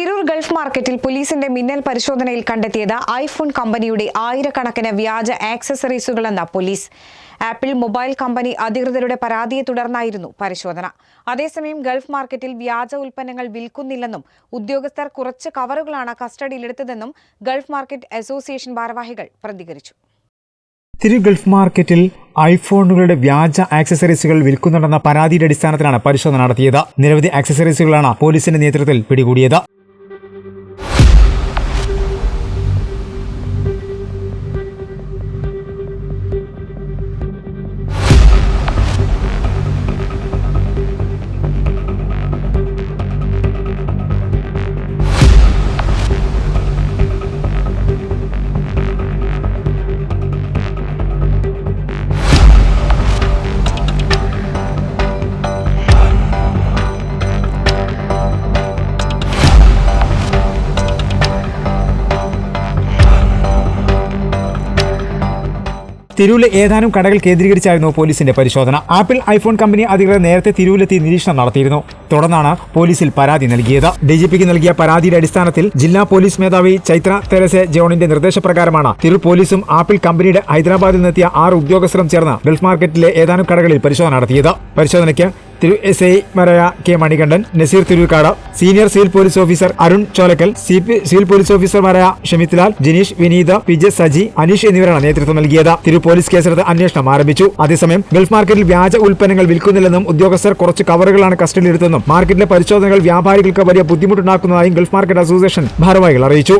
Tirur Gulf മാർക്കറ്റിൽ പോലീസിന്റെ മിന്നൽ പരിശോധനയിൽ കണ്ടെത്തിയത് ഐഫോൺ കമ്പനിയുടെ ആയിരക്കണക്കിന് വ്യാജ ആക്സസറീസുകളെന്ന പോലീസ്. ആപ്പിൾ മൊബൈൽ കമ്പനി അധികൃതരുടെ പരാതിയെ തുടർന്നായിരുന്നു പരിശോധന. അതേസമയം ഗൾഫ് മാർക്കറ്റിൽ വ്യാജ ഉൽപ്പന്നങ്ങൾ വിൽക്കുന്നില്ലെന്നും ഉദ്യോഗസ്ഥർ കുറച്ച് കവറുകളാണ് കസ്റ്റഡിയിലെടുത്തതെന്നും ഗൾഫ് മാർക്കറ്റ് അസോസിയേഷൻ ഭാരവാഹികൾ പ്രതികരിച്ചു. തിരൂർ ഗൾഫ് മാർക്കറ്റിൽ ഐഫോണുകളുടെ വ്യാജ ആക്സസറീസുകൾ വിൽക്കുന്നുണ്ടെന്ന പരാതിയുടെ അടിസ്ഥാനത്തിലാണ് പരിശോധന നടത്തിയത്. നിരവധി ആക്സസറീസുകളാണ് പോലീസിന്റെ നേതൃത്വത്തിൽ പിടികൂടിയത്. തിരൂരിലെ ഏതാനും കടകൾ കേന്ദ്രീകരിച്ചായിരുന്നു പോലീസിന്റെ പരിശോധന. ആപ്പിൾ ഐഫോൺ കമ്പനി അധികൃതർ നേരത്തെ തിരൂരിലെത്തി നിരീക്ഷണം നടത്തിയിരുന്നു. തുടർന്നാണ് പോലീസിൽ പരാതി നൽകിയത്. ഡിജിപിക്ക് നൽകിയ പരാതിയുടെ അടിസ്ഥാനത്തിൽ ജില്ലാ പോലീസ് മേധാവി ചൈത്ര തെരേസെ ജോണിന്റെ നിർദ്ദേശപ്രകാരമാണ് തിരൂർ പോലീസും ആപ്പിൾ കമ്പനിയുടെ ഹൈദരാബാദിൽ നിന്നെത്തിയ 6 ഉദ്യോഗസ്ഥരും ചേർന്ന് ഗൾഫ് മാർക്കറ്റിലെ ഏതാനും കടകളിൽ പരിശോധന നടത്തിയത്. പരിശോധനയ്ക്ക് തിരൂർ SI മാരായ K Manikandan, Naseer Thirurkkad, senior civil police officer Arun Cholakkal, civil police ഓഫീസർമാരായ ഷമിത്ലാൽ, ജിനീഷ്, വിനീത്, PJ സജി, അനീഷ് എന്നിവരാണ് നേതൃത്വം നൽകിയത്. തിരൂർ പോലീസ് കേസെടുത്ത് അന്വേഷണം ആരംഭിച്ചു. അതേസമയം ഗൾഫ് മാർക്കറ്റിൽ വ്യാജ ഉൽപ്പന്നങ്ങൾ വിൽക്കുന്നില്ലെന്നും ഉദ്യോഗസ്ഥർ കുറച്ച് കവറുകളാണ് കസ്റ്റഡിയിലെടുത്തെന്നും മാർക്കറ്റിലെ പരിശോധനകൾ വ്യാപാരികൾക്ക് വലിയ ബുദ്ധിമുട്ടുണ്ടാക്കുന്നതായും ഗൾഫ് മാർക്കറ്റ് അസോസിയേഷൻ ഭാരവാഹികൾ അറിയിച്ചു.